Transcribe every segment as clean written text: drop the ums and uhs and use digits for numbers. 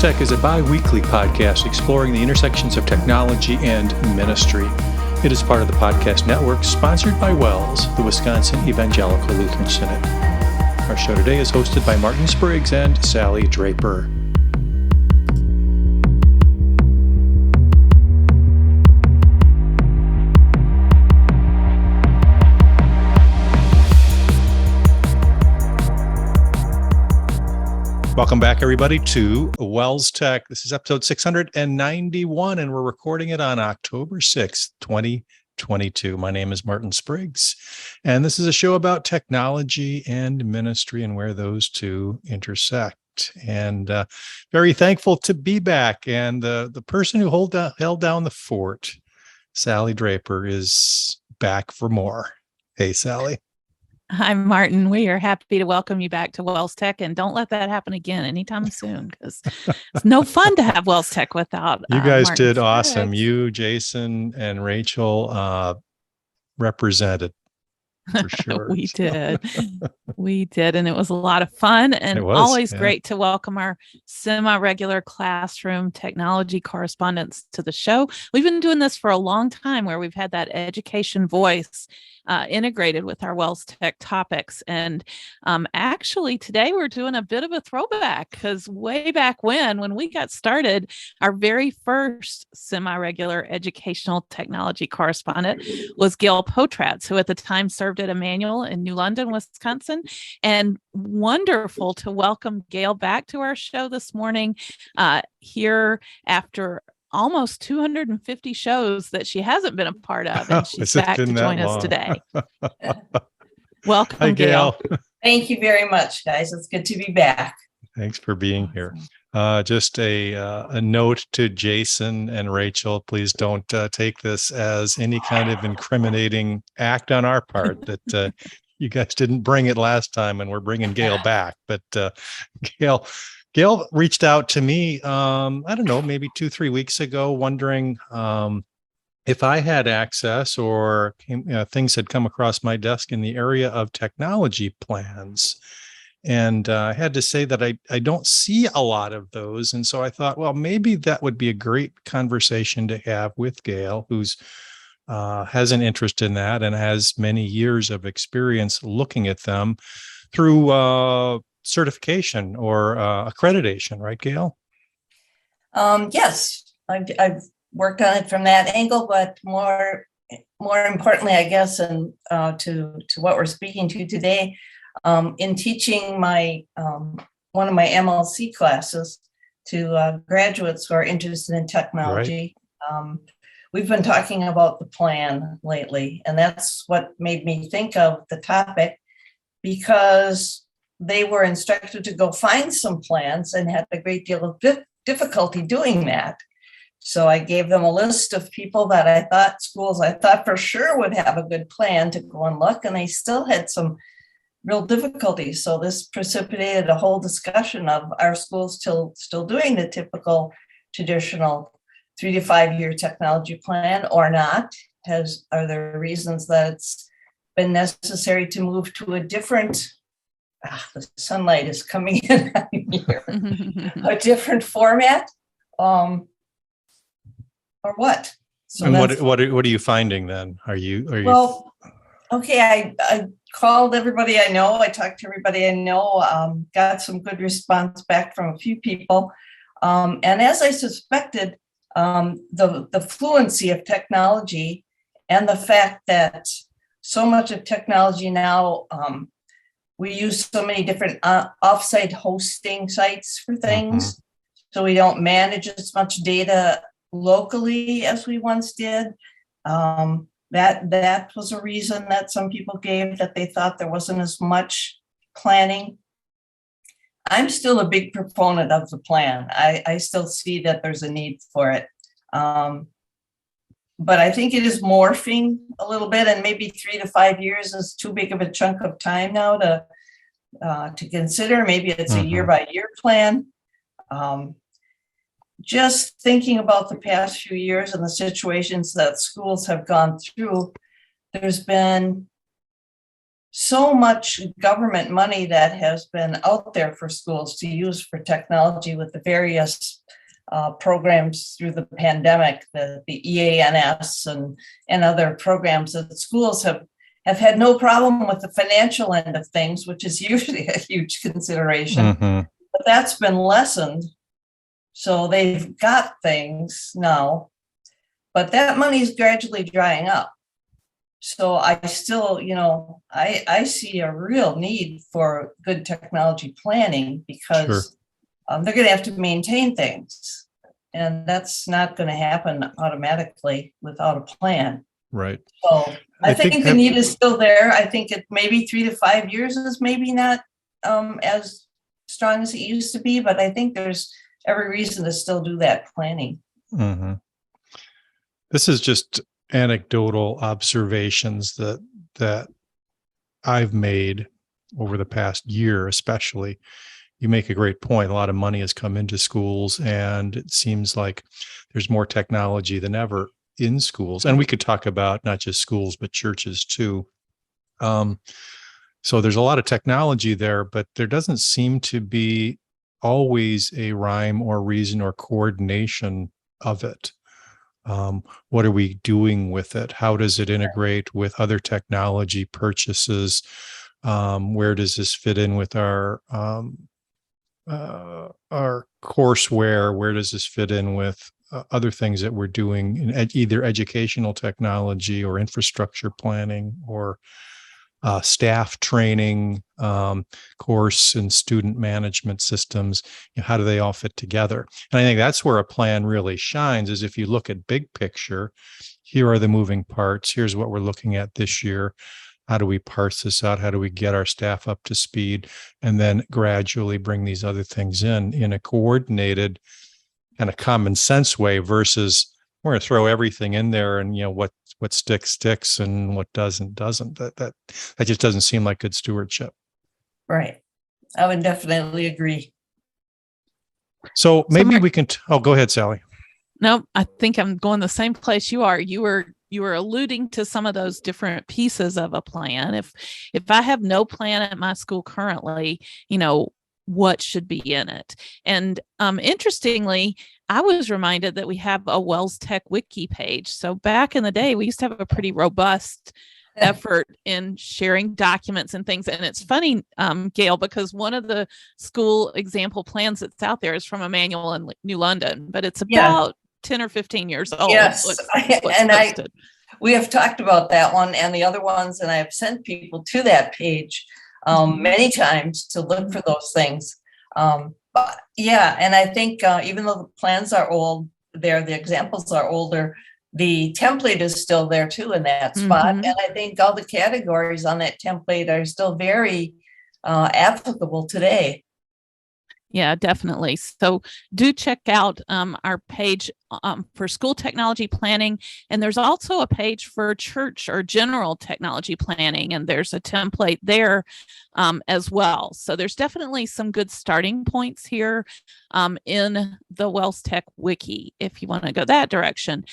WELSTech is a bi-weekly podcast exploring the intersections of technology and ministry. It is part of the podcast network sponsored by WELS, the Wisconsin Evangelical Lutheran Synod. Our show today is hosted by Martin Spriggs and Sally Draper. Welcome back, everybody, to WELSTech. This is episode 691, and we're recording it on October 6th, 2022. My name is Martin Spriggs, and this is a show about technology and ministry and where those two intersect. And very thankful to be back. And the person who held down the fort, Sally Draper, is back for more. Hey, Sally. Hi, Martin. We are happy to welcome you back to WELSTech, and don't let that happen again anytime soon, because it's no fun to have WELSTech without you guys Martin did Spriggs. Awesome. You, Jason, and Rachel represented for sure. We did. We did, and it was a lot of fun, and always great to welcome our semi-regular classroom technology correspondents to the show. We've been doing this for a long time, where we've had that education voice integrated with our WELSTech topics. And actually today we're doing a bit of a throwback, because way back when we got started, our very first semi-regular educational technology correspondent was Gail Potratz, who at the time served at Emmanuel in New London, Wisconsin. And wonderful to welcome Gail back to our show this morning here after almost 250 shows that she hasn't been a part of, and she's back to join us today. Welcome, Hi, Gail. Thank you very much, guys. It's good to be back. Thanks for being here. Just a note to Jason and Rachel: please don't take this as any kind of incriminating act on our part that you guys didn't bring it last time, and we're bringing Gail back. But Gail reached out to me, I don't know, maybe 2-3 weeks ago, wondering if I had access or things had come across my desk in the area of technology plans. And I had to say that I don't see a lot of those. And so I thought, well, maybe that would be a great conversation to have with Gail, who's has an interest in that and has many years of experience looking at them through certification or accreditation, right, Gail? Yes, I've worked on it from that angle, but more importantly, I guess, and to what we're speaking to today, in teaching my one of my MLC classes to graduates who are interested in technology. Right. We've been talking about the plan lately, and that's what made me think of the topic, because they were instructed to go find some plans and had a great deal of difficulty doing that. So I gave them a list of people that schools I thought for sure would have a good plan to go and look, and they still had some real difficulties. So this precipitated a whole discussion of our schools still doing the typical traditional 3 to 5 year technology plan or not. Are there reasons that it's been necessary to move to a different the sunlight is coming in here. A different format, or what? So and what are you finding then? Are you? Well, okay. I called everybody I know. I talked to everybody I know. Got some good response back from a few people, and as I suspected, the fluency of technology and the fact that so much of technology now. We use so many different offsite hosting sites for things, so we don't manage as much data locally as we once did. That was a reason that some people gave, that they thought there wasn't as much planning. I'm still a big proponent of the plan. I still see that there's a need for it. But I think it is morphing a little bit, and maybe 3 to 5 years is too big of a chunk of time now to consider. Maybe it's a year-by-year plan. Just thinking about the past few years and the situations that schools have gone through, there's been so much government money that has been out there for schools to use for technology with the various programs through the pandemic, the EANS and other programs that schools have had no problem with the financial end of things, which is usually a huge consideration. But that's been lessened. So they've got things now, but that money is gradually drying up. So I still, I see a real need for good technology planning because they're going to have to maintain things. And that's not going to happen automatically without a plan. Right. So I think the need is still there. I think it maybe 3 to 5 years is maybe not as strong as it used to be, but I think there's every reason to still do that planning. Mm-hmm. This is just anecdotal observations that I've made over the past year, especially. You make a great point. A lot of money has come into schools, and it seems like there's more technology than ever in schools. And we could talk about not just schools, but churches too. So there's a lot of technology there, but there doesn't seem to be always a rhyme or reason or coordination of it. What are we doing with it? How does it integrate with other technology purchases? Where does this fit in with our courseware? Where does this fit in with other things that we're doing in either educational technology or infrastructure planning or staff training, course and student management systems? How do they all fit together? And I think that's where a plan really shines, is if you look at big picture, here are the moving parts. Here's what we're looking at this year. How do we parse this out? How do we get our staff up to speed? And then gradually bring these other things in a coordinated kind of common sense way versus we're going to throw everything in there and, what sticks and what doesn't. That just doesn't seem like good stewardship. Right. I would definitely agree. So maybe we can, go ahead, Sally. No, I think I'm going the same place you are. You were alluding to some of those different pieces of a plan. If I have no plan at my school currently, what should be in it? And interestingly, I was reminded that we have a WELSTech wiki page. So back in the day, we used to have a pretty robust effort in sharing documents and things. And it's funny, Gail, because one of the school example plans that's out there is from Emmanuel in New London, but it's about 10 or 15 years old. Yes, we have talked about that one and the other ones, and I have sent people to that page many times to look for those things. But and I think even though the plans are old, the examples are older, the template is still there too in that spot. And I think all the categories on that template are still very applicable today. Yeah, definitely. So do check out our page for school technology planning. And there's also a page for church or general technology planning. And there's a template there as well. So there's definitely some good starting points here in the WELSTech wiki, if you want to go that direction.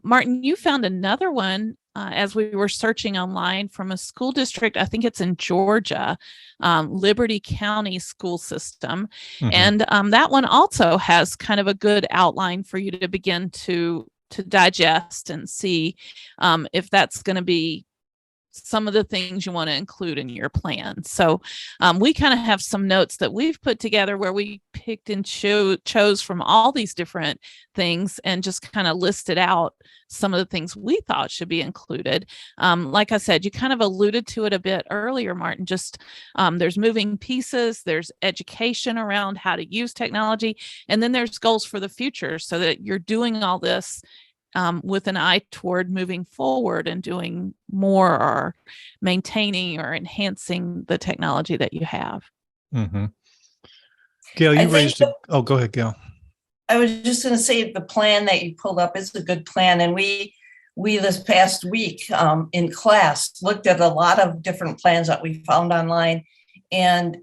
Martin, you found another one as we were searching online from a school district. I think it's in Georgia, Liberty County School System. And that one also has kind of a good outline for you to begin to digest and see if that's going to be some of the things you want to include in your plan. So we kind of have some notes that we've put together where we picked and chose from all these different things and just kind of listed out some of the things we thought should be included. Like I said, you kind of alluded to it a bit earlier, Martin, just there's moving pieces, there's education around how to use technology, and then there's goals for the future so that you're doing all this with an eye toward moving forward and doing more or maintaining or enhancing the technology that you have. Gail, you raised it. Oh, go ahead, Gail. I was just going to say the plan that you pulled up is a good plan. And we this past week in class looked at a lot of different plans that we found online and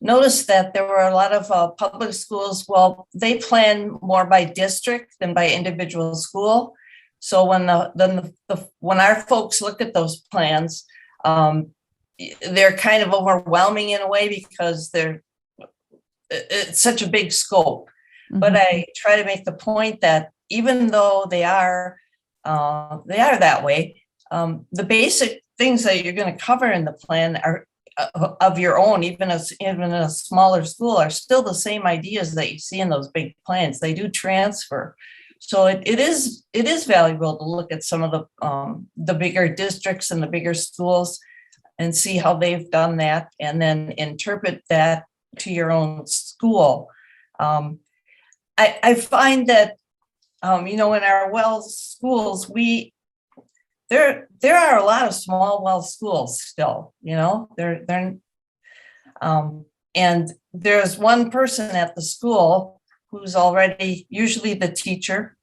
noticed that there were a lot of public schools. Well, they plan more by district than by individual school. So when our folks look at those plans, they're kind of overwhelming in a way because it's such a big scope. Mm-hmm. But I try to make the point that even though they are that way, the basic things that you're going to cover in the plan are of your own, even in a smaller school, are still the same ideas that you see in those big plans. They do transfer. So it is valuable to look at some of the bigger districts and the bigger schools and see how they've done that, and then interpret that to your own school. I find that in our WELS schools, there are a lot of small WELS schools still. And there's one person at the school who's already usually the teacher,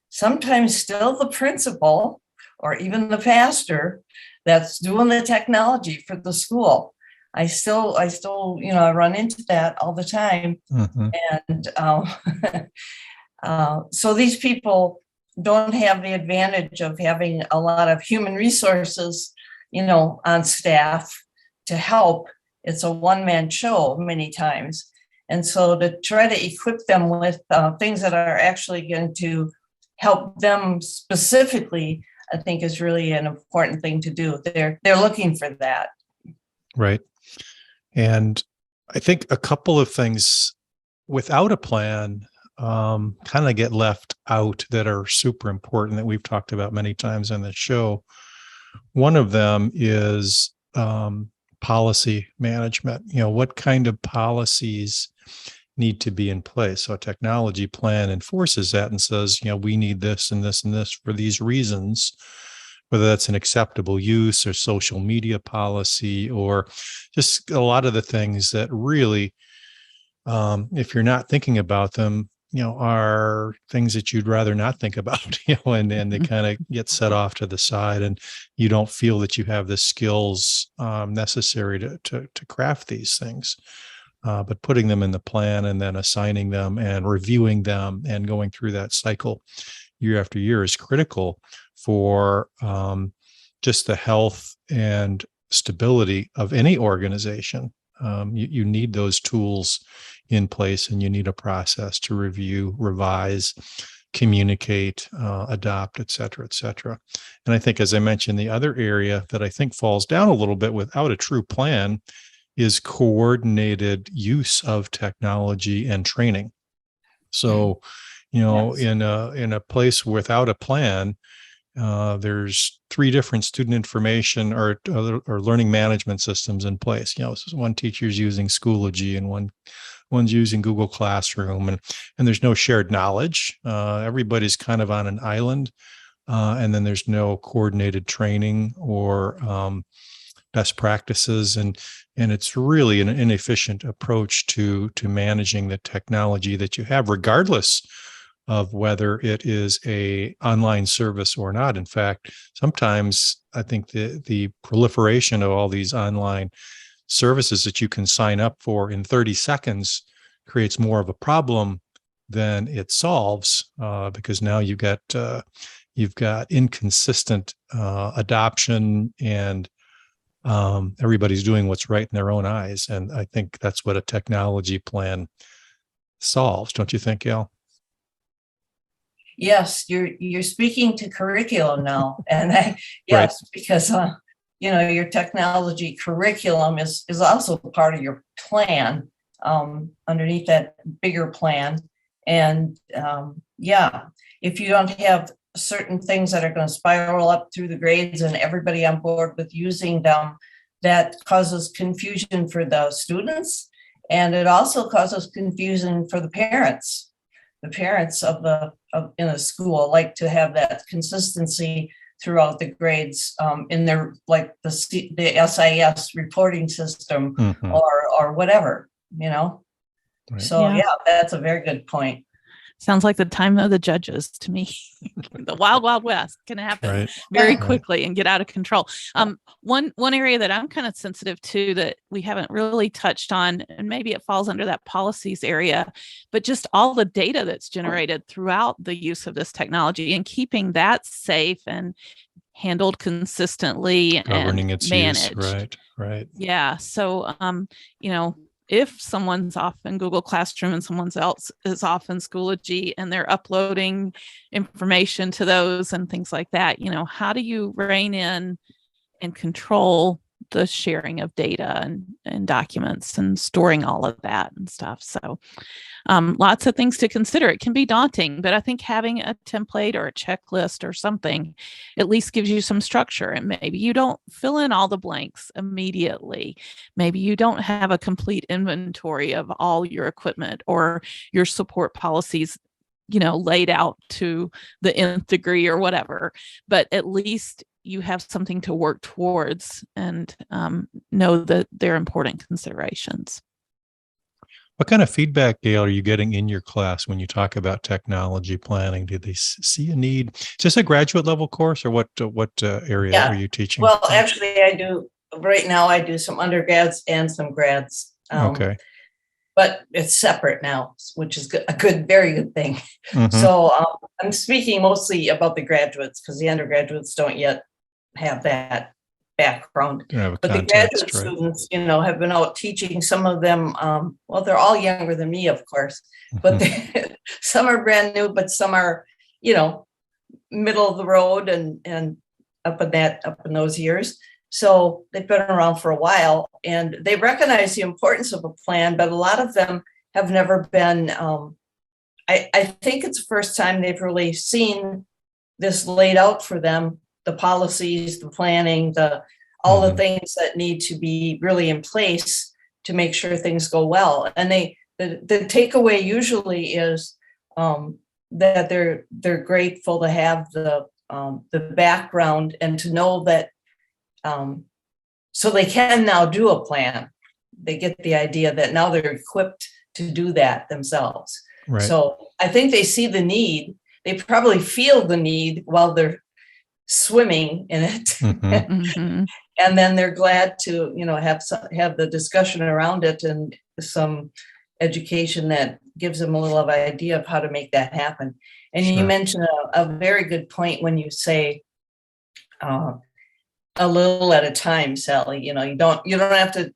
sometimes still the principal, or even the pastor that's doing the technology for the school. I still run into that all the time. Mm-hmm. And so these people don't have the advantage of having a lot of human resources, on staff to help. It's a one-man show many times. And so to try to equip them with things that are actually going to help them specifically, I think is really an important thing to do. They're looking for that. Right. And I think a couple of things without a plan kind of get left out that are super important that we've talked about many times on the show. One of them is policy management. What kind of policies need to be in place? So a technology plan enforces that and says, we need this and this and this for these reasons, whether that's an acceptable use or social media policy, or just a lot of the things that really, if you're not thinking about them, are things that you'd rather not think about, and they kind of get set off to the side, and you don't feel that you have the skills necessary to craft these things. But putting them in the plan and then assigning them and reviewing them and going through that cycle year after year is critical for just the health and stability of any organization. You need those tools in place, and you need a process to review, revise, communicate, adopt, et cetera, et cetera. And I think, as I mentioned, the other area that I think falls down a little bit without a true plan is coordinated use of technology and training. So, yes. in a place without a plan, there's 3 different student information or learning management systems in place. So one teacher's using Schoology and one's using Google Classroom, and there's no shared knowledge. Everybody's kind of on an island, and then there's no coordinated training or best practices, and it's really an inefficient approach to managing the technology that you have, regardless of whether it is a online service or not. In fact, sometimes I think the proliferation of all these online services that you can sign up for in 30 seconds creates more of a problem than it solves, because now you've got inconsistent adoption, and everybody's doing what's right in their own eyes. And I think that's what a technology plan solves. Don't you think, Gail? Yes, you're speaking to curriculum now, and yes, right. Because your technology curriculum is also part of your plan, underneath that bigger plan. And if you don't have certain things that are going to spiral up through the grades and everybody on board with using them, that causes confusion for the students, and it also causes confusion for the parents. The parents in a school like to have that consistency throughout the grades, in their, like the SIS reporting system, mm-hmm. or whatever, Right. So yeah, that's a very good point. Sounds like the time of the judges to me. The wild, wild west can happen very quickly and get out of control. One area that I'm kind of sensitive to that we haven't really touched on, and maybe it falls under that policies area, but just all the data that's generated throughout the use of this technology and keeping that safe and handled consistently governing and its managed. Use. Right. Yeah. So, if someone's off in Google Classroom and someone else is off in Schoology and they're uploading information to those and things like that, how do you rein in and control the sharing of data and documents and storing all of that and stuff? So lots of things to consider. It can be daunting, but I think having a template or a checklist or something at least gives you some structure. And maybe you don't fill in all the blanks immediately. Maybe you don't have a complete inventory of all your equipment or your support policies, laid out to the nth degree or whatever, but at least you have something to work towards and know that they're important considerations. What kind of feedback, Gail, are you getting in your class when you talk about technology planning? Do they see a need? Is this a graduate level course, or what area are you teaching? Well, actually, I do. Right now, I do some undergrads and some grads. Okay. But it's separate now, which is very good thing. Mm-hmm. So I'm speaking mostly about the graduates because the undergraduates don't yet have that background. But the graduate students, have been out teaching. Some of them, they're all younger than me, of course, but some are brand new, but some are, middle of the road and up in those years. So they've been around for a while and they recognize the importance of a plan, but a lot of them have never been, I think it's the first time they've really seen this laid out for them, the policies, the planning, all the things that need to be really in place to make sure things go well. And the takeaway usually is that they're grateful to have the background and to know that so they can now do a plan. They get the idea that now they're equipped to do that themselves. Right. So I think they see the need. They probably feel the need while they're swimming in it. Mm-hmm. And then they're glad to, have the discussion around it and some education that gives them a little idea of how to make that happen. And Sure. You mentioned a very good point when you say a little at a time, Sally. You don't have to.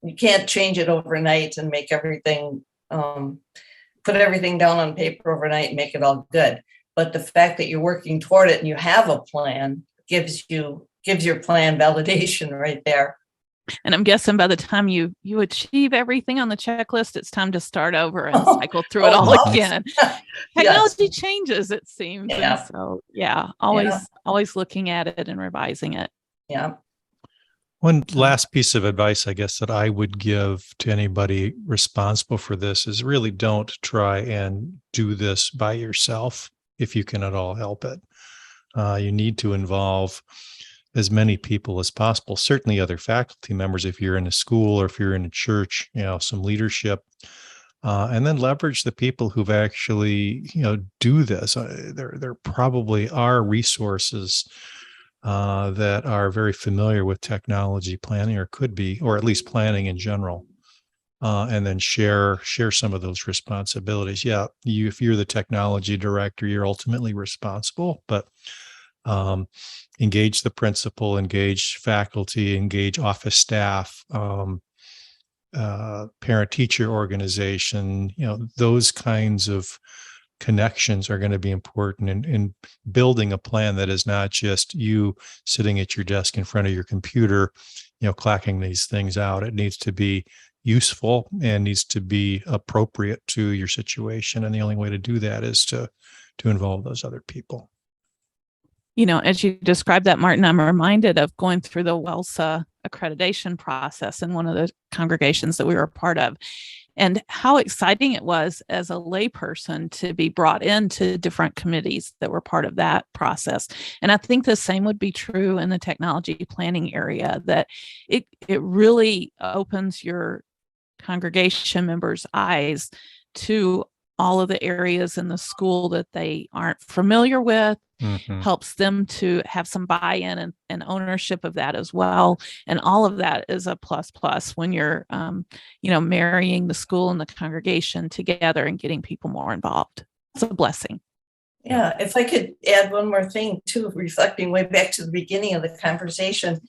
You can't change it overnight and make everything, put everything down on paper overnight and make it all good. But the fact that you're working toward it and you have a plan gives your plan validation right there. And I'm guessing by the time you achieve everything on the checklist, it's time to start over and cycle through it all again. Technology changes, it seems. Yeah. And so, always looking at it and revising it. Yeah. One last piece of advice, I guess, that I would give to anybody responsible for this is really don't try and do this by yourself if you can at all help it. You need to involve as many people as possible, certainly other faculty members if you're in a school or if you're in a church, some leadership, and then leverage the people who've actually, do this. There probably are resources that are very familiar with technology planning, or could be, or at least planning in general, and then share some of those responsibilities. Yeah, if you're the technology director, you're ultimately responsible, but engage the principal, engage faculty, engage office staff, parent-teacher organization. Those kinds of connections are going to be important in building a plan that is not just you sitting at your desk in front of your computer, clacking these things out. It needs to be useful and needs to be appropriate to your situation. And the only way to do that is to involve those other people. As you described that, Martin, I'm reminded of going through the WELSA accreditation process in one of the congregations that we were a part of, and how exciting it was as a layperson to be brought into different committees that were part of that process. And I think the same would be true in the technology planning area, that it really opens your congregation members' eyes to all of the areas in the school that they aren't familiar with, helps them to have some buy-in and ownership of that as well. And all of that is a plus when you're, marrying the school and the congregation together and getting people more involved. It's a blessing. Yeah, if I could add one more thing too, reflecting way back to the beginning of the conversation,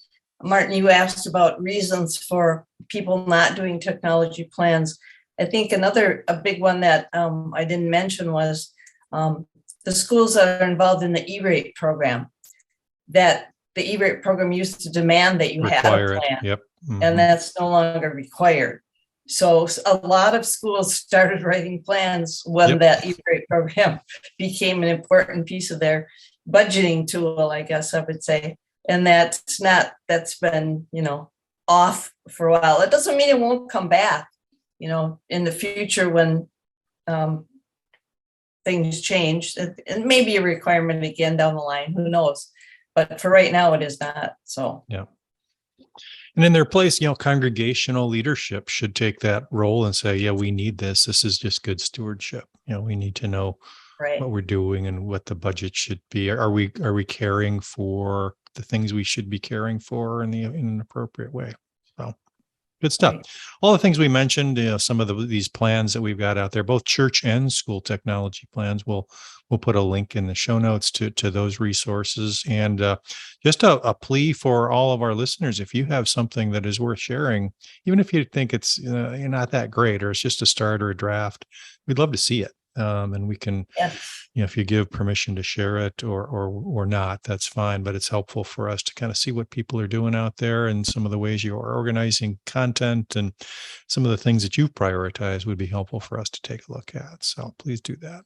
Martin, you asked about reasons for people not doing technology plans. I think a big one that I didn't mention was the schools that are involved in the E-rate program. That the E-rate program used to demand that you had a plan. Yep. Mm-hmm. And that's no longer required. So a lot of schools started writing plans when that E-rate program became an important piece of their budgeting tool, I guess I would say. And that's been, off for a while. It doesn't mean it won't come back, in the future when things change. It may be a requirement again down the line, who knows? But for right now, it is not. So, yeah. And in their place, congregational leadership should take that role and say, yeah, we need this. This is just good stewardship. We need to know what we're doing and what the budget should be. Are we caring for the things we should be caring for in an appropriate way? So good stuff. Right. All the things we mentioned, some of these plans that we've got out there, both church and school technology plans, we'll put a link in the show notes to those resources. And just a plea for all of our listeners, if you have something that is worth sharing, even if you think it's not that great or it's just a start or a draft, we'd love to see it. And we can, if you give permission to share it or not, that's fine. But it's helpful for us to kind of see what people are doing out there and some of the ways you are organizing content and some of the things that you've prioritized would be helpful for us to take a look at. So please do that.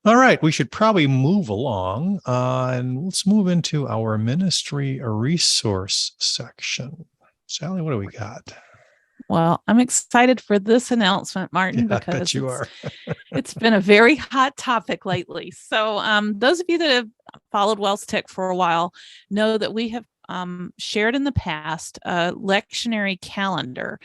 All right, we should probably move along and let's move into our ministry resource section. Sally, what do we got? Well, I'm excited for this announcement, Martin, because I bet you are. It's been a very hot topic lately. So those of you that have followed WELSTech for a while know that we have shared in the past a lectionary calendar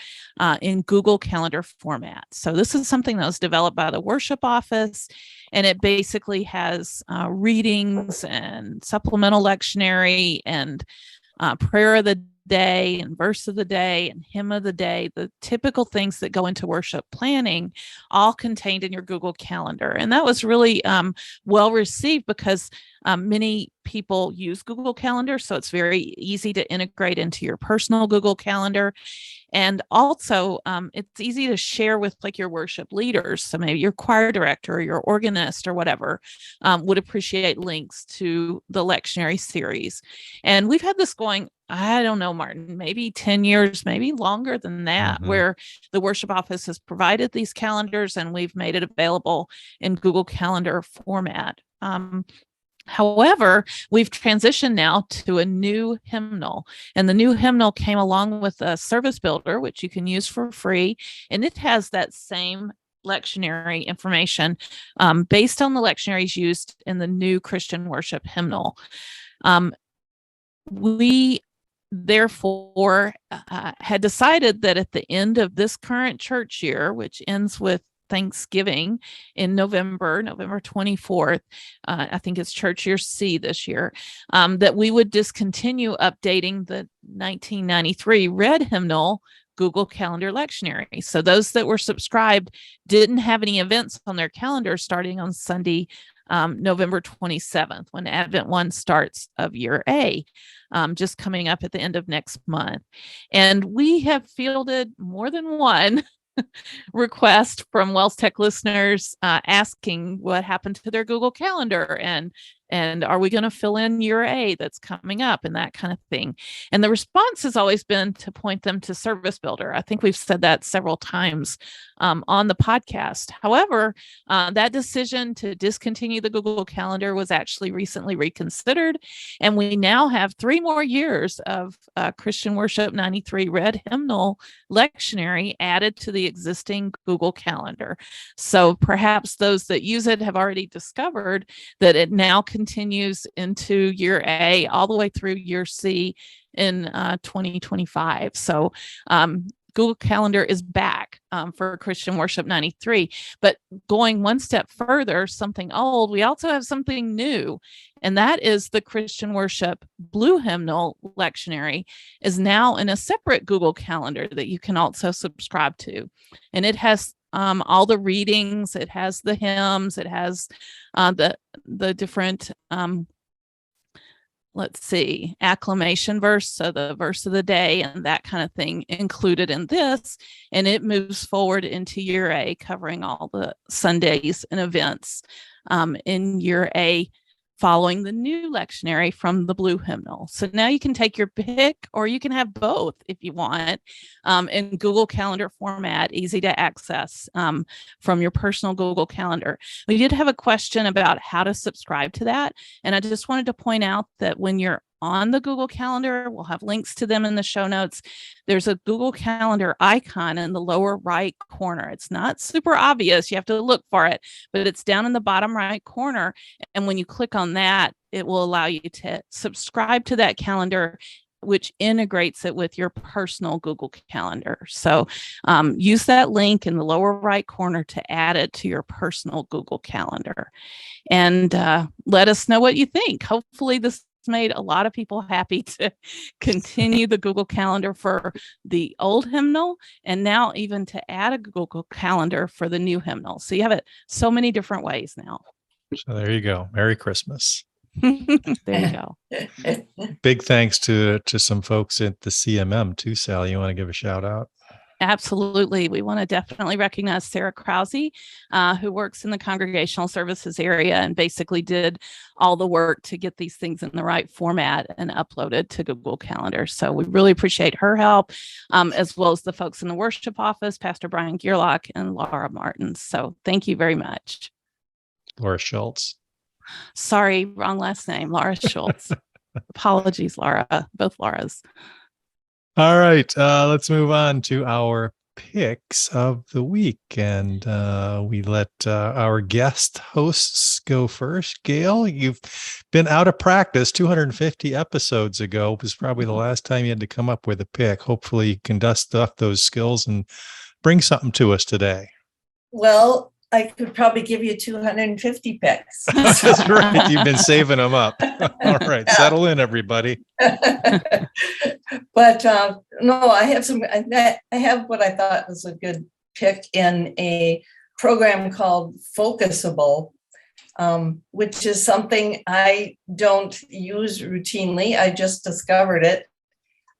in Google Calendar format. So this is something that was developed by the worship office, and it basically has readings and supplemental lectionary and prayer of the day and verse of the day and hymn of the day, the typical things that go into worship planning, all contained in your Google Calendar. And that was really well received because many people use Google Calendar, so it's very easy to integrate into your personal Google Calendar. And also, it's easy to share with like your worship leaders. So maybe your choir director or your organist or whatever would appreciate links to the lectionary series. And we've had this going, I don't know, Martin, maybe 10 years, maybe longer than that, where the worship office has provided these calendars and we've made it available in Google Calendar format. However, we've transitioned now to a new hymnal, and the new hymnal came along with a service builder, which you can use for free, and it has that same lectionary information based on the lectionaries used in the new Christian worship hymnal. We therefore had decided that at the end of this current church year, which ends with Thanksgiving in November 24th, I think it's church year C this year, that we would discontinue updating the 1993 Red Hymnal Google Calendar lectionary. So those that were subscribed didn't have any events on their calendar starting on Sunday, November 27th, when Advent 1 starts of year A, just coming up at the end of next month. And we have fielded more than one request from WELSTech listeners asking what happened to their Google Calendar and are we going to fill in year A that's coming up and that kind of thing. And the response has always been to point them to Service Builder. I think we've said that several times on the podcast. However, that decision to discontinue the Google Calendar was actually recently reconsidered. And we now have 3 more years of Christian Worship 93 Red Hymnal lectionary added to the existing Google Calendar. So perhaps those that use it have already discovered that it now continues into year A all the way through year C in 2025. So Google Calendar is back for Christian Worship 93. But going one step further, something old, we also have something new, and that is the Christian Worship Blue Hymnal lectionary is now in a separate Google Calendar that you can also subscribe to. And it has all the readings. It has the hymns. It has the different acclamation verse, so the verse of the day and that kind of thing included in this. And it moves forward into year A, covering all the Sundays and events in year A, following the new lectionary from the blue hymnal. So now you can take your pick, or you can have both if you want, in Google Calendar format, easy to access from your personal Google Calendar. We did have a question about how to subscribe to that. And I just wanted to point out that when you're on the Google Calendar, we'll have links to them in the show notes. There's a Google Calendar icon in the lower right corner. It's not super obvious. You have to look for it, but it's down in the bottom right corner. And when you click on that, it will allow you to subscribe to that calendar, which integrates it with your personal Google Calendar. So use that link in the lower right corner to add it to your personal Google Calendar. And let us know what you think. Hopefully this made a lot of people happy to continue the Google Calendar for the old hymnal, and now even to add a Google Calendar for the new hymnal. So you have it so many different ways now. So there you go. Merry Christmas. There you go. Big thanks to some folks at the CMM too, Sally. You want to give a shout out? Absolutely. We want to definitely recognize Sarah Krause, who works in the congregational services area and basically did all the work to get these things in the right format and uploaded to Google Calendar. So we really appreciate her help, as well as the folks in the worship office, Pastor Brian Gearlock and Laura Martin. So thank you very much. Laura Schultz. Sorry, wrong last name. Laura Schultz. Apologies, Laura. Both Lauras. All right, let's move on to our picks of the week. And we let our guest hosts go first. Gail, you've been out of practice. 250 episodes ago was probably the last time you had to come up with a pick. Hopefully you can dust off those skills and bring something to us today. Well, I could probably give you 250 picks. That's right. You've been saving them up. All right. Settle in, everybody. But no, I have what I thought was a good pick in a program called Focusable, which is something I don't use routinely. I just discovered it.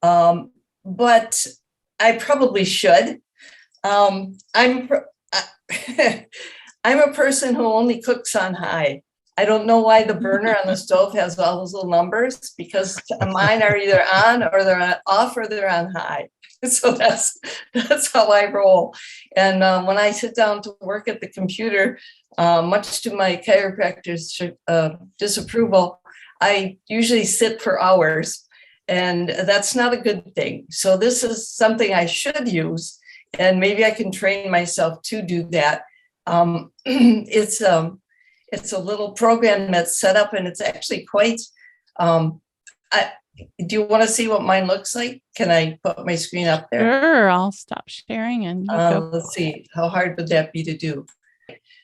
But I probably should. I'm a person who only cooks on high. I don't know why the burner on the stove has all those little numbers, because mine are either on or they're off or they're on high. So that's how I roll. And when I sit down to work at the computer, much to my chiropractor's disapproval, I usually sit for hours, and that's not a good thing. So this is something I should use, and maybe I can train myself to do that. It's a little program that's set up, and it's actually quite, do you want to see what mine looks like? Can I put my screen up there? Sure, I'll stop sharing and let's see, how hard would that be to do?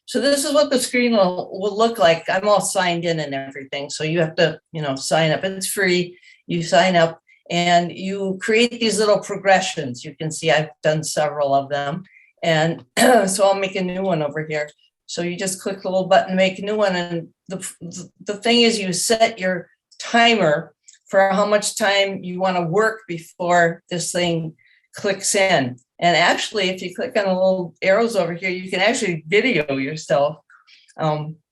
So this is what the screen will look like. I'm all signed in and everything. So you have to, sign up. It's free. You sign up and you create these little progressions. You can see I've done several of them. And so I'll make a new one over here. So you just click the little button, make a new one. And the thing is, you set your timer for how much time you want to work before this thing clicks in. And actually, if you click on the little arrows over here, you can actually video yourself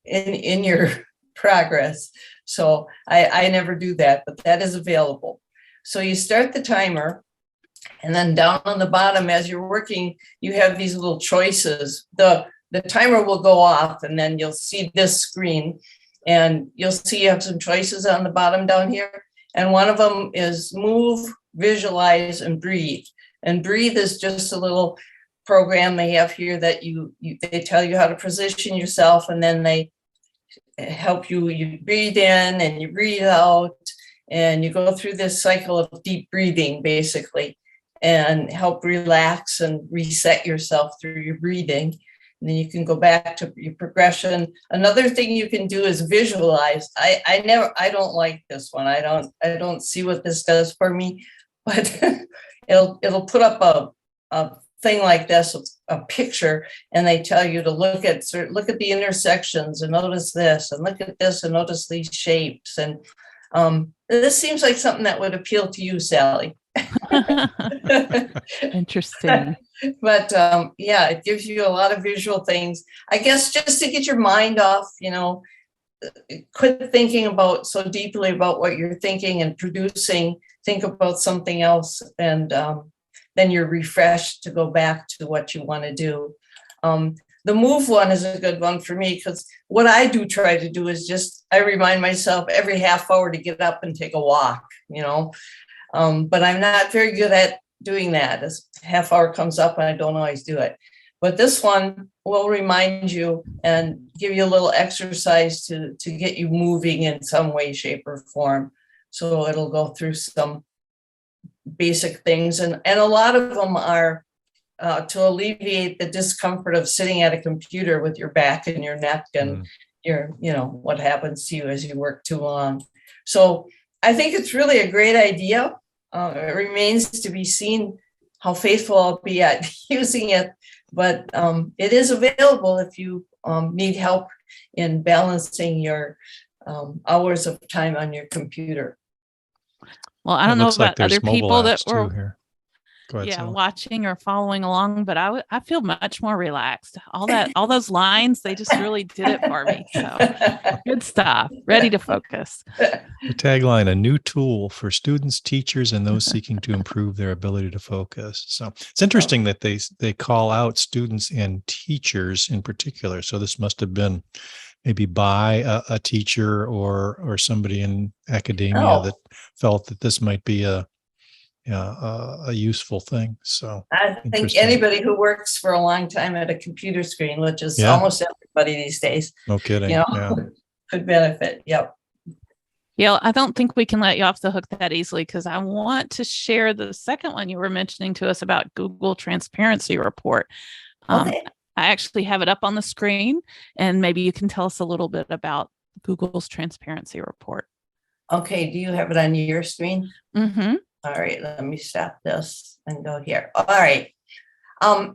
in your progress. So I never do that, but that is available. So you start the timer, and then down on the bottom, as you're working, you have these little choices. The timer will go off, and then you'll see this screen, and you'll see you have some choices on the bottom down here. And one of them is move, visualize, and breathe. And breathe is just a little program they have here that they tell you how to position yourself, and then they help you breathe in and you breathe out, and you go through this cycle of deep breathing, basically, and help relax and reset yourself through your breathing. And then you can go back to your progression. Another thing you can do is visualize. I don't like this one. I don't see what this does for me, but it'll put up a thing like this, a picture, and they tell you to look at the intersections and notice this, and look at this and notice these shapes. And this seems like something that would appeal to you, Sally. Interesting. But yeah, it gives you a lot of visual things, I guess, just to get your mind off, quit thinking about so deeply about what you're thinking and producing, think about something else, and then you're refreshed to go back to what you want to do. The move one is a good one for me, because what I do try to do is I remind myself every half hour to get up and take a walk, but I'm not very good at doing that. As half hour comes up and I don't always do it. But this one will remind you and give you a little exercise to get you moving in some way, shape, or form. So it'll go through some basic things. And a lot of them are to alleviate the discomfort of sitting at a computer with your back and your neck and what happens to you as you work too long. So I think it's really a great idea. It remains to be seen how faithful I'll be at using it, but it is available if you need help in balancing your hours of time on your computer. Well, I don't know about other people that were here. Go ahead, Sally. watching or following along, but I feel much more relaxed. All those lines, they just really did it for me. So good stuff. Ready to focus. The tagline: a new tool for students, teachers, and those seeking to improve their ability to focus. So it's interesting that they call out students and teachers in particular. So this must have been maybe by a teacher or somebody in academia that felt that this might be a useful thing. So I think anybody who works for a long time at a computer screen, which is almost everybody these days, no kidding, could benefit. Yep. Yeah, I don't think we can let you off the hook that easily, because I want to share the second one you were mentioning to us about Google Transparency Report. Okay. I actually have it up on the screen, and maybe you can tell us a little bit about Google's Transparency Report. Okay. Do you have it on your screen? Mm-hmm. All right. Let me stop this and go here. All right.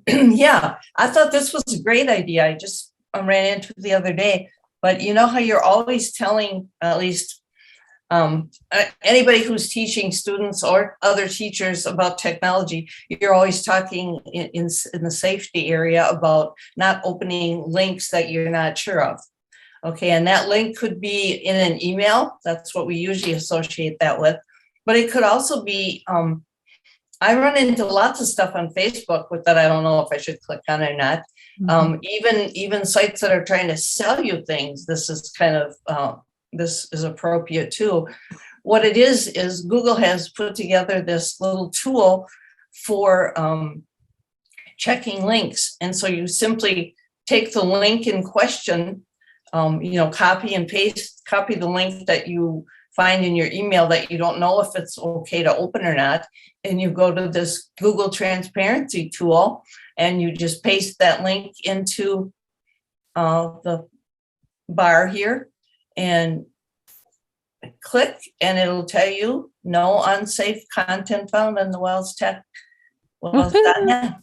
Yeah, I thought this was a great idea. I just ran into it the other day. But you know how you're always telling, at least anybody who's teaching students or other teachers about technology, you're always talking in the safety area about not opening links that you're not sure of. Okay, and that link could be in an email. That's what we usually associate that with. But it could also be, I run into lots of stuff on Facebook with that I don't know if I should click on it or not. Mm-hmm. Even sites that are trying to sell you things, this is kind of, this is appropriate too. What it is Google has put together this little tool for checking links. And so you simply take the link in question, copy the link that you find in your email that you don't know if it's okay to open or not. And you go to this Google Transparency tool and you just paste that link into the bar here and click, and it'll tell you no unsafe content found on the WELSTech.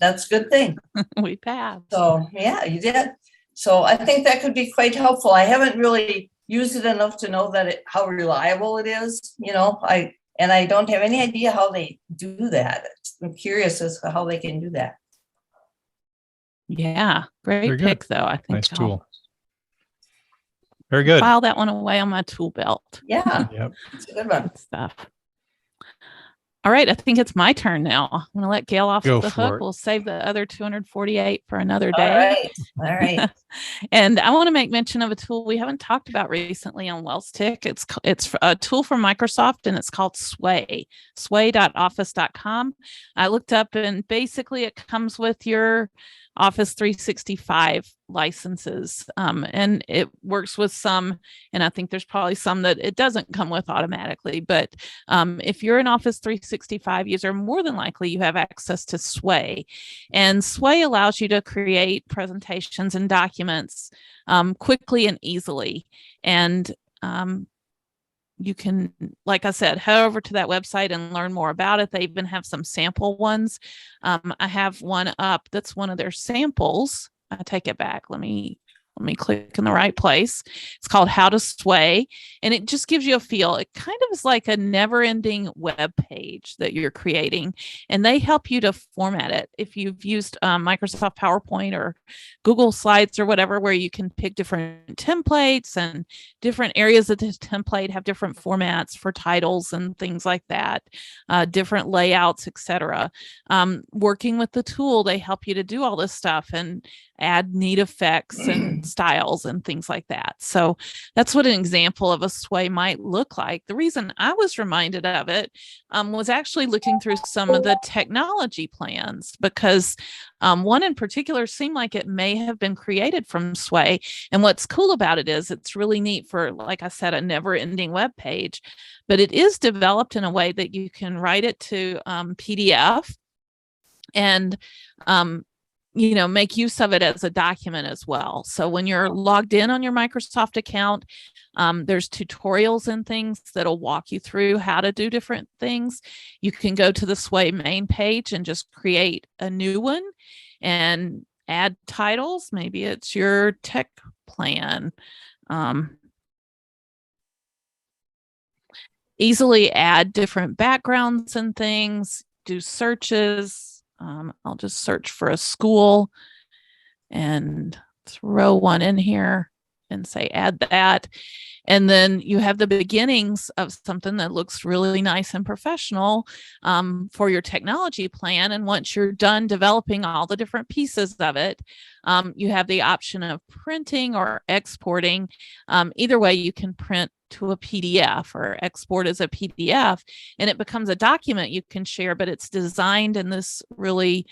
That's a good thing. We passed. So yeah, you did. So I think that could be quite helpful. I haven't really used it enough to know how reliable it is. I don't have any idea how they do that. I'm curious as to how they can do that. Yeah, great pick though. I think nice tool. Very good. File that one away on my tool belt. Yeah, yep. It's a good one. Good stuff. All right, I think it's my turn now. I'm going to let Gail off the hook. We'll save the other 248 for another day. All right. And I want to make mention of a tool we haven't talked about recently on WELSTech. It's a tool from Microsoft, and it's called Sway, sway.office.com. I looked up, and basically it comes with your Office 365 licenses, and it works with some, and I think there's probably some that it doesn't come with automatically, but if you're an Office 365 user, more than likely you have access to Sway, and Sway allows you to create presentations and documents quickly and easily, and you can, like I said, head over to that website and learn more about it. They even have some sample ones. I have one up that's one of their samples. I take it back. Let me click in the right place. It's called How to Sway, and it just gives you a feel. It kind of is like a never-ending web page that you're creating, and they help you to format it. If you've used Microsoft PowerPoint or Google Slides or whatever, where you can pick different templates, and different areas of the template have different formats for titles and things like that, different layouts, etc. Working with the tool, they help you to do all this stuff and add neat effects and styles and things like that. So that's what an example of a sway might look like. The reason I was reminded of it was actually looking through some of the technology plans, because one in particular seemed like it may have been created from Sway. And what's cool about it is it's really neat for, like I said, a never-ending web page, but it is developed in a way that you can write it to PDF and make use of it as a document as well. So when you're logged in on your Microsoft account, there's tutorials and things that'll walk you through how to do different things. You can go to the Sway main page and just create a new one and add titles. Maybe it's your tech plan. Easily add different backgrounds and things, do searches. I'll just search for a school and throw one in here and say, add that. And then you have the beginnings of something that looks really nice and professional for your technology plan. And once you're done developing all the different pieces of it, you have the option of printing or exporting. Either way, you can print to a PDF or export as a PDF, and it becomes a document you can share, but it's designed in this really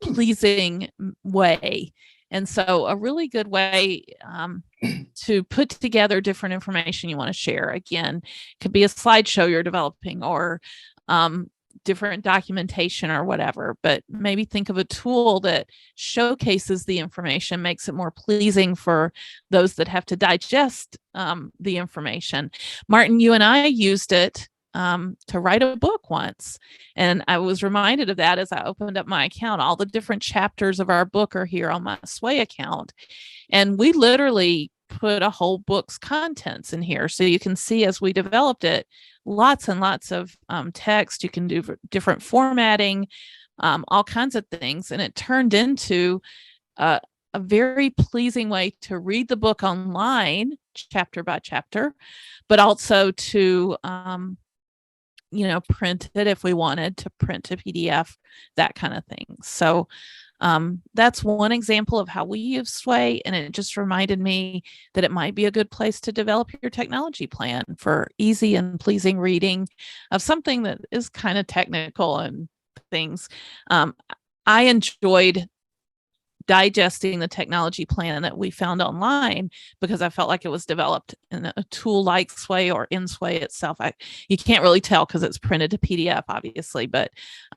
pleasing way. And so a really good way to put together different information you want to share. Again, it could be a slideshow you're developing or different documentation or whatever, but maybe think of a tool that showcases the information, makes it more pleasing for those that have to digest the information. Martin, you and I used it to write a book once. And I was reminded of that as I opened up my account. All the different chapters of our book are here on my Sway account. And we literally put a whole book's contents in here. So you can see as we developed it, lots and lots of text. You can do different formatting, all kinds of things. And it turned into a very pleasing way to read the book online, chapter by chapter, but also to print it if we wanted to print a PDF, that kind of thing. So that's one example of how we use Sway, and it just reminded me that it might be a good place to develop your technology plan for easy and pleasing reading of something that is kind of technical and things. I enjoyed digesting the technology plan that we found online because I felt like it was developed in a tool like Sway or in Sway itself. You can't really tell because it's printed to PDF, obviously, but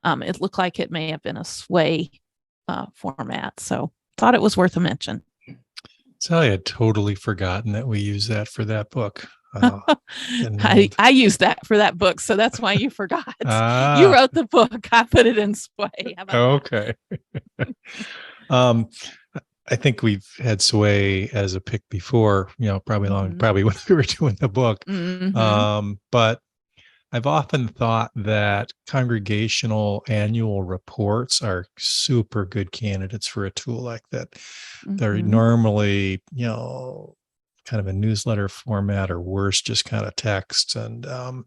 it looked like it may have been a Sway format. So thought it was worth a mention. So I had totally forgotten that we use that for that book. I used that for that book, so that's why you forgot. You wrote the book. I put it in Sway. How about okay. I think we've had Sway as a pick before, probably when we were doing the book. Mm-hmm. But I've often thought that congregational annual reports are super good candidates for a tool like that. Mm-hmm. They're normally, kind of a newsletter format or worse, just kind of text. And the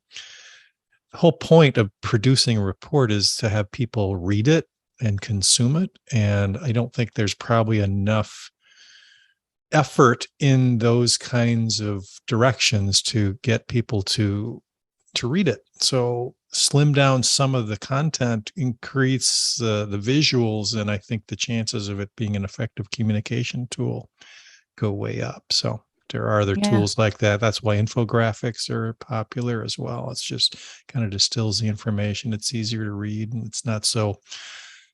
whole point of producing a report is to have people read it and consume it. And I don't think there's probably enough effort in those kinds of directions to get people to read it. So slim down some of the content, increase the visuals, and I think the chances of it being an effective communication tool go way up. So there are other tools like that. That's why infographics are popular as well. It's just kind of distills the information. It's easier to read, and it's not so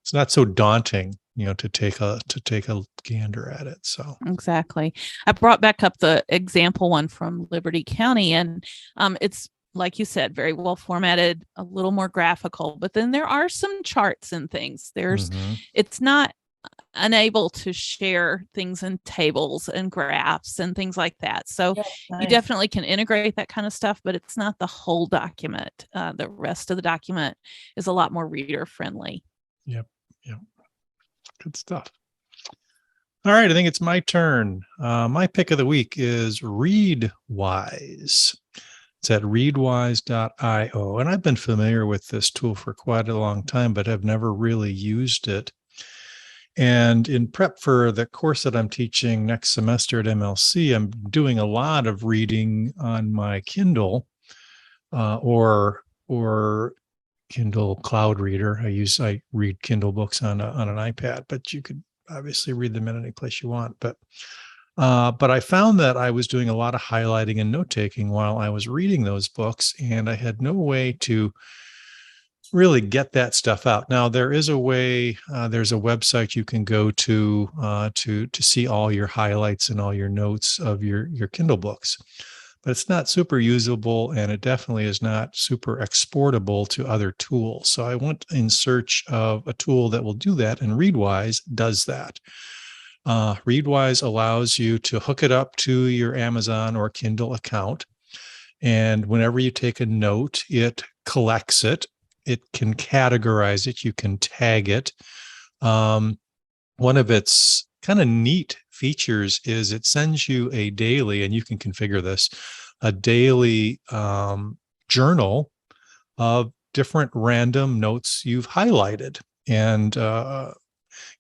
it's not so daunting, to take a gander at it. So exactly. I brought back up the example one from Liberty County, and it's, like you said, very well formatted, a little more graphical, but then there are some charts and things. It's not unable to share things in tables and graphs and things like that. So you definitely can integrate that kind of stuff, but it's not the whole document. The rest of the document is a lot more reader friendly. Yep. Good stuff. All right, I think it's my turn. My pick of the week is ReadWise. It's at readwise.io. And I've been familiar with this tool for quite a long time, but have never really used it. And in prep for the course that I'm teaching next semester at MLC, I'm doing a lot of reading on my Kindle or Kindle Cloud Reader. I read Kindle books on an iPad, but you could obviously read them in any place you want. But I found that I was doing a lot of highlighting and note-taking while I was reading those books, and I had no way to really get that stuff out. Now, there is a way, there's a website you can go to see all your highlights and all your notes of your Kindle books, but it's not super usable, and it definitely is not super exportable to other tools. So I went in search of a tool that will do that, and ReadWise does that. ReadWise allows you to hook it up to your Amazon or Kindle account. And whenever you take a note, it collects it. It can categorize it. You can tag it. One of its kind of neat features is it sends you a daily, and you can configure this, a daily journal of different random notes you've highlighted. And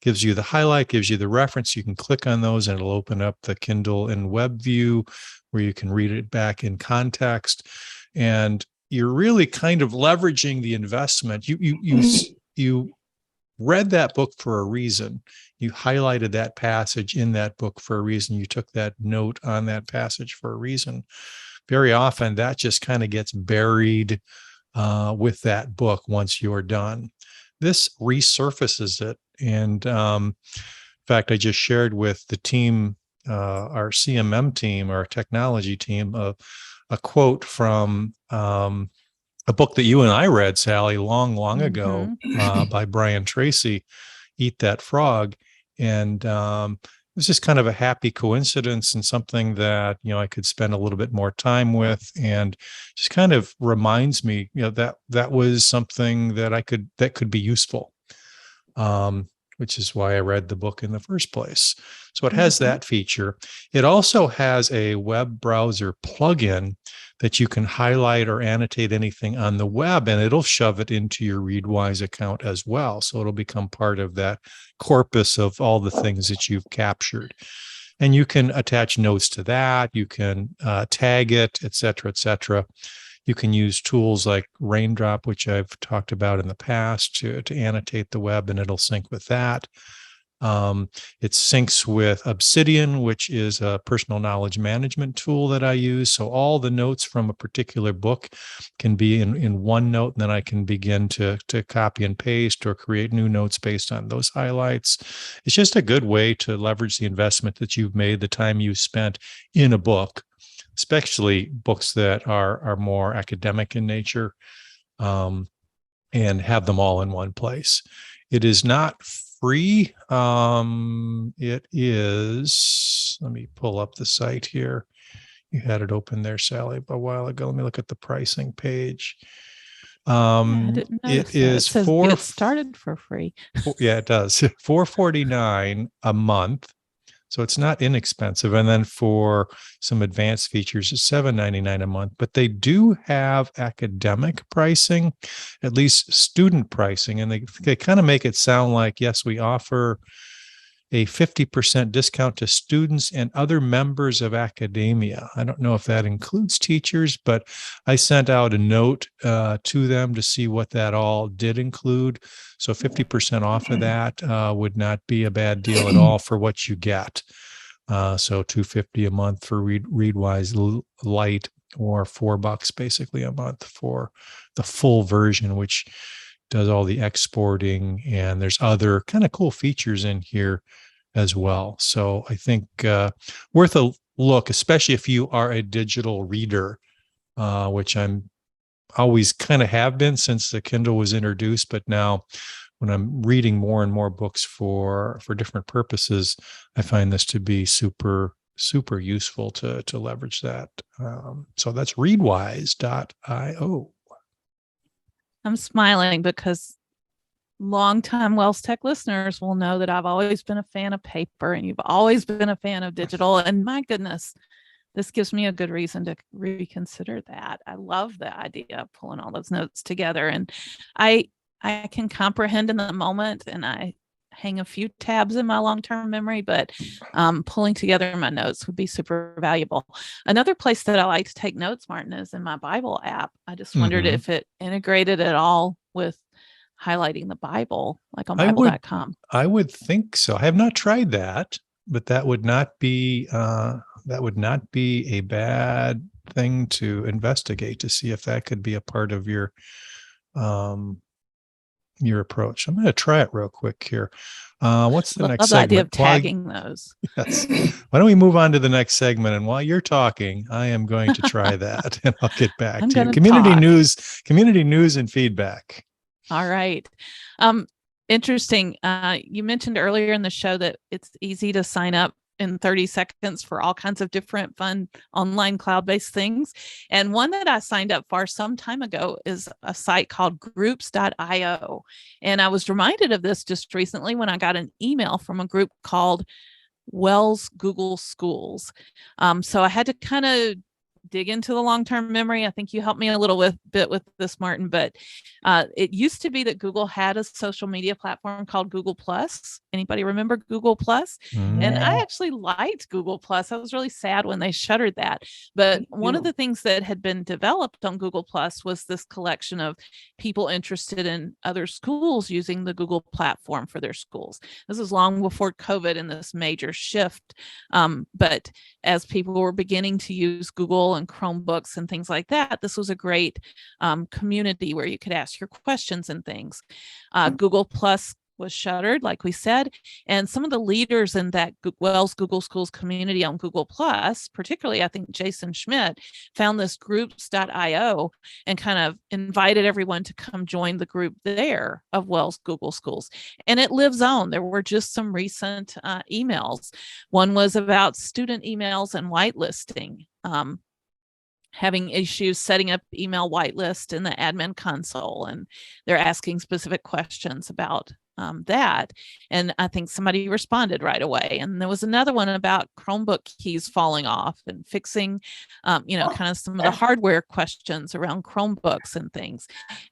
gives you the highlight, gives you the reference. You can click on those and it'll open up the Kindle in web view where you can read it back in context. And you're really kind of leveraging the investment. You read that book for a reason. You highlighted that passage in that book for a reason. You took that note on that passage for a reason. Very often that just kind of gets buried with that book once you're done. This resurfaces it. And in fact, I just shared with the team, our CMM team, our technology team, a quote from a book that you and I read, Sally, long ago by Brian Tracy, Eat That Frog. And it was just kind of a happy coincidence and something that, I could spend a little bit more time with, and just kind of reminds me, that was something that could be useful. Which is why I read the book in the first place. So it has that feature. It also has a web browser plugin that you can highlight or annotate anything on the web, and it'll shove it into your ReadWise account as well. So it'll become part of that corpus of all the things that you've captured. And you can attach notes to that. You can tag it, et cetera, et cetera. You can use tools like Raindrop, which I've talked about in the past, to annotate the web, and it'll sync with that. It syncs with Obsidian, which is a personal knowledge management tool that I use. So all the notes from a particular book can be in one note, and then I can begin to copy and paste or create new notes based on those highlights. It's just a good way to leverage the investment that you've made, the time you spent in a book, especially books that are more academic in nature, and have them all in one place. It is not free. It is, let me pull up the site here. You had it open there, Sally, a while ago. Let me look at the pricing page. I didn't notice it is says get started for free. Yeah, it does. $4.49 a month. So it's not inexpensive. And then for some advanced features, it's $7.99 a month. But they do have academic pricing, at least student pricing. And they kind of make it sound like, yes, we offer a 50% discount to students and other members of academia. I don't know if that includes teachers, but I sent out a note to them to see what that all did include. So 50% off of that would not be a bad deal at all for what you get. So $250 a month for ReadWise Lite, or $4 basically a month for the full version, which does all the exporting, and there's other kind of cool features in here as well. So I think worth a look, especially if you are a digital reader, which I'm always kind of have been since the Kindle was introduced. But now when I'm reading more and more books for different purposes, I find this to be super useful to leverage that. So that's readwise.io. I'm smiling because longtime WELSTech listeners will know that I've always been a fan of paper, and you've always been a fan of digital. And my goodness, this gives me a good reason to reconsider that. I love the idea of pulling all those notes together, and I can comprehend in the moment, and I hang a few tabs in my long-term memory, but pulling together my notes would be super valuable. Another place that I like to take notes, Martin, is in my Bible app. I just wondered if it integrated at all with highlighting the Bible, like on Bible.com. I would think so. I have not tried that, but that would not be a bad thing to investigate, to see if that could be a part of your approach. I'm going to try it real quick here. What's the next segment? The idea of tagging those. Yes. Why don't we move on to the next segment? And while you're talking, I am going to try that, and I'll get back to you. Community news and feedback. All right. Interesting. You mentioned earlier in the show that it's easy to sign up in 30 seconds for all kinds of different fun online cloud-based things. And one that I signed up for some time ago is a site called groups.io. And I was reminded of this just recently when I got an email from a group called WELS Google Schools. So I had to kind of dig into the long-term memory. I think you helped me a little bit with this, Martin, but it used to be that Google had a social media platform called Google Plus. Anybody remember Google Plus? And I actually liked Google Plus. I was really sad when they shuttered that. But one of the things that had been developed on Google Plus was this collection of people interested in other schools using the Google platform for their schools. This is long before COVID and this major shift. But as people were beginning to use Google and Chromebooks and things like that, this was a great community where you could ask your questions and things. Google Plus was shuttered, like we said, and some of the leaders in that WELS Google Schools community on Google Plus, particularly I think Jason Schmidt, found this groups.io and kind of invited everyone to come join the group there of WELS Google Schools. And it lives on. There were just some recent emails. One was about student emails and whitelisting. Having issues setting up email whitelist in the admin console, and they're asking specific questions about that. And I think somebody responded right away. And there was another one about Chromebook keys falling off and fixing, kind of some of the hardware questions around Chromebooks and things.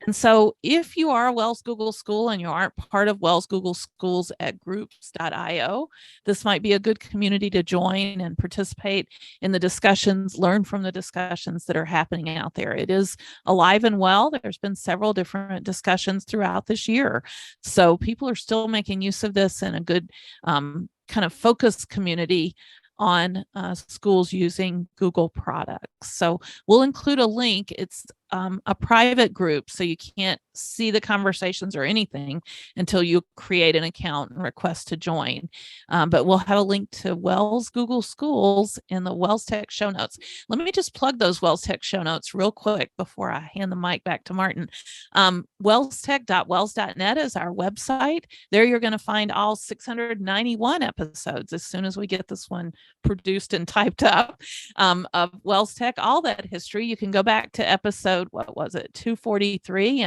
And so if you are a WELS Google School and you aren't part of WELS Google Schools at groups.io, this might be a good community to join and participate in the discussions, learn from the discussions that are happening out there. It is alive and well. There's been several different discussions throughout this year. So people are still making use of this in a good kind of focused community on schools using Google products. So we'll include a link. It's a private group, so you can't see the conversations or anything until you create an account and request to join. But we'll have a link to WELS Google Schools in the WELSTech show notes. Let me just plug those WELSTech show notes real quick before I hand the mic back to Martin. WELSTech.wels.net is our website. There you're going to find all 691 episodes as soon as we get this one produced and typed up of WELSTech, all that history. You can go back to episode, what was it, 243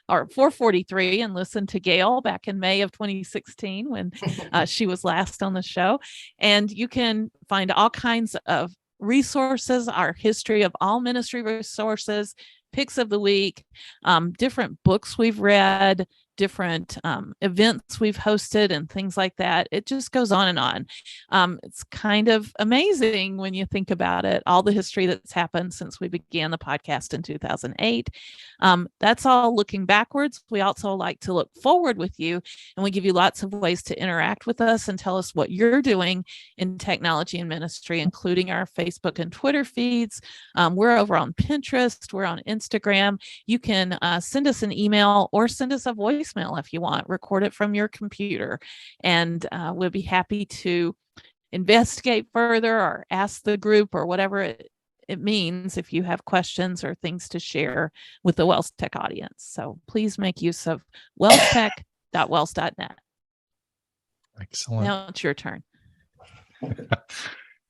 or 443 and listen to Gail back in May of 2016 when she was last on the show. And you can find all kinds of resources, our history of all ministry resources, picks of the week, different books we've read, different events we've hosted and things like that. It just goes on and on. It's kind of amazing when you think about it, all the history that's happened since we began the podcast in 2008. That's all looking backwards. We also like to look forward with you, and we give you lots of ways to interact with us and tell us what you're doing in technology and ministry, including our Facebook and Twitter feeds. We're over on Pinterest. We're on Instagram. You can send us an email or send us a voicemail if you want. Record it from your computer, and we'll be happy to investigate further or ask the group or whatever it means if you have questions or things to share with the WELSTech audience. So please make use of WELSTech.wels.net. Excellent. Now it's your turn.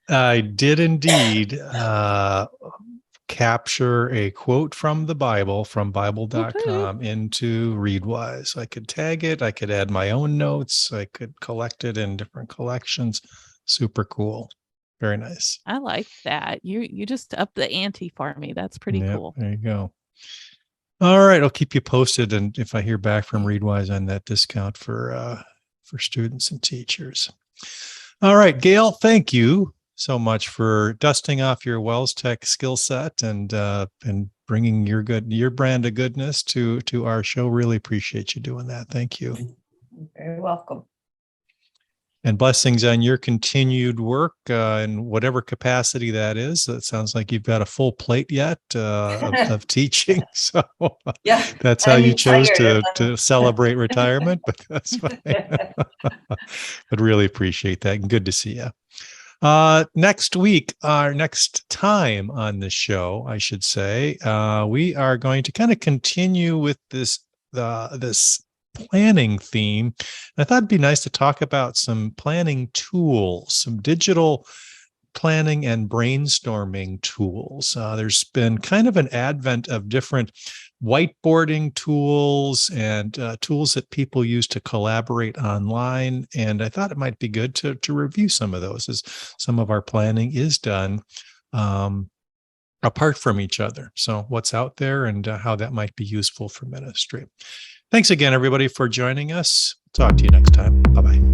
I did indeed capture a quote from the Bible, from Bible.com, into ReadWise. I could tag it. I could add my own notes. I could collect it in different collections. Super cool. Very nice. I like that. You just up the ante for me. That's pretty cool. There you go. All right. I'll keep you posted. And if I hear back from ReadWise on that discount for students and teachers. All right, Gail, thank you so much for dusting off your WELSTech skill set and bringing your brand of goodness to our show. Really appreciate you doing that. Thank you. You're very welcome. And blessings on your continued work in whatever capacity that is. It sounds like you've got a full plate yet of teaching. So yeah, that's how you chose to celebrate retirement, but that's fine. But really appreciate that and good to see you. Next week, our next time on the show, I should say, we are going to kind of continue with this planning theme. I thought it'd be nice to talk about some planning tools, some digital planning and brainstorming tools. There's been kind of an advent of different whiteboarding tools and tools that people use to collaborate online. And I thought it might be good to review some of those, as some of our planning is done apart from each other. So what's out there and how that might be useful for ministry. Thanks again, everybody, for joining us. Talk to you next time. Bye-bye.